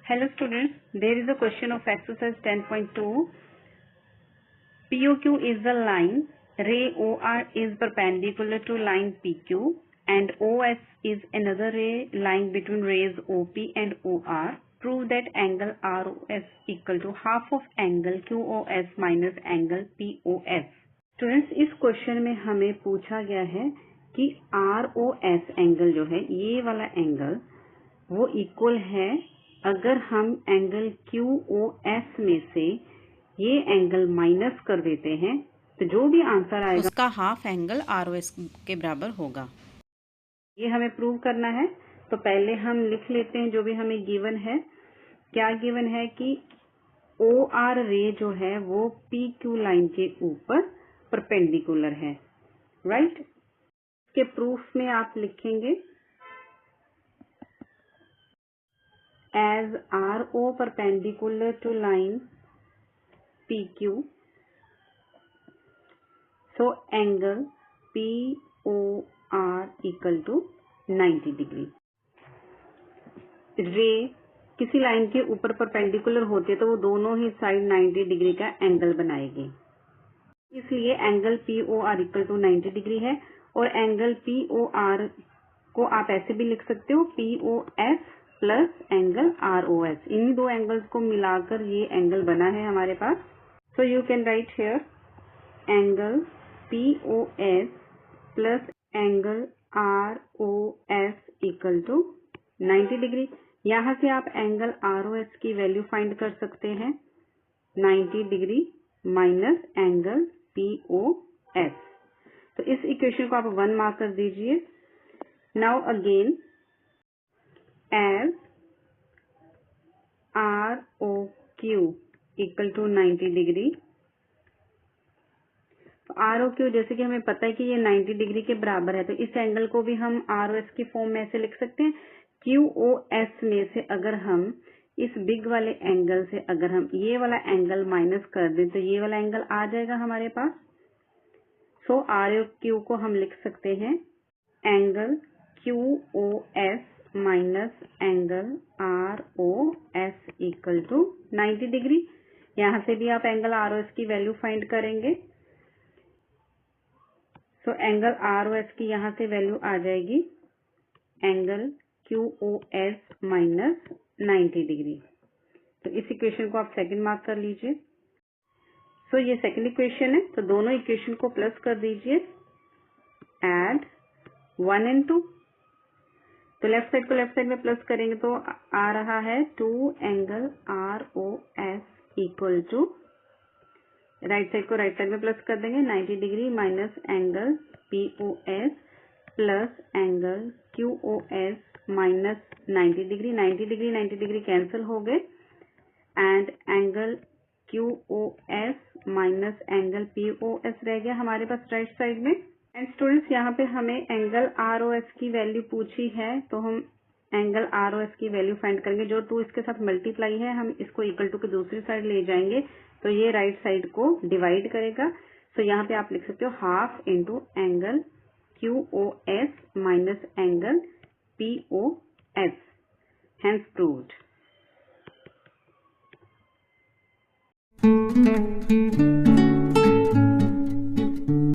Hello students, there is a question of exercise 10.2. POQ is the line, ray OR is perpendicular to line PQ and OS is another ray lying between rays OP and OR. Prove that angle ROS equal to half of angle QOS minus angle POS. Students, इस question में हमें पूछा गया है कि ROS angle जो है, ये वाला एंगल वो इक्वल है अगर हम एंगल QOS में से ये एंगल माइनस कर देते हैं तो जो भी आंसर आएगा उसका हाफ एंगल ROS के बराबर होगा। ये हमें प्रूव करना है। तो पहले हम लिख लेते हैं जो भी हमें गिवन है। क्या गिवन है कि OR रे जो है वो PQ लाइन के ऊपर परपेंडिकुलर है, राइट। इसके प्रूफ में आप लिखेंगे as RO perpendicular to line PQ, so angle POR equal to 90 degree. रे किसी लाइन के ऊपर परपेंडिकुलर होते तो वो दोनों ही साइड 90 डिग्री का एंगल बनाएगी, इसलिए angle POR equal to 90 degree है। और एंगल POR को आप ऐसे भी लिख सकते हो POS प्लस एंगल ROS, इन्हीं दो एंगल्स को मिलाकर ये एंगल बना है हमारे पास। So you can write here angle POS plus angle ROS equal to 90 degree. यहाँ से आप एंगल ROS की वैल्यू फाइंड कर सकते हैं, 90 डिग्री माइनस एंगल POS। तो इस इक्वेशन को आप 1 मार्क कर दीजिए। Now again as ROQ equal to 90 degree. तो ROQ जैसे कि हमें पता है कि ये 90 डिग्री के बराबर है, तो इस एंगल को भी हम ROS की फॉर्म में ऐसे लिख सकते हैं। QOS में से अगर हम इस बिग वाले एंगल से अगर हम ये वाला एंगल माइनस कर दें तो ये वाला एंगल आ जाएगा हमारे पास। सो ROQ को हम लिख सकते हैं angle QOS minus angle ROS equal to 90 degree. यहाँ से भी आप एंगल ROS की वैल्यू फाइंड करेंगे। सो एंगल ROS की यहाँ से वैल्यू आ जाएगी एंगल QOS माइनस 90 डिग्री। तो इस इक्वेशन को आप सेकंड मार्क कर लीजिए। सो ये सेकंड इक्वेशन है, तो दोनों इक्वेशन को प्लस कर दीजिए, एड 1 and 2। तो लेफ्ट साइड को लेफ्ट साइड में प्लस करेंगे तो आ रहा है 2 angle ROS equal to, right side को राइट साइड में प्लस कर देंगे 90 degree minus angle POS plus angle QOS minus 90 degree. 90 degree cancel हो गए and angle QOS minus angle POS रह गया हमारे पास राइट साइड में। एंड स्टूडेंट्स, यहाँ पे हमें एंगल ROS की वैल्यू पूछी है, तो हम एंगल ROS की वैल्यू फाइंड करेंगे। जो 2 इसके साथ मल्टीप्लाई है हम इसको इक्वल टू के दूसरी साइड ले जाएंगे तो ये राइट साइड को डिवाइड करेगा। सो यहाँ पे आप लिख सकते हो half into angle QOS minus angle POS, hence proved.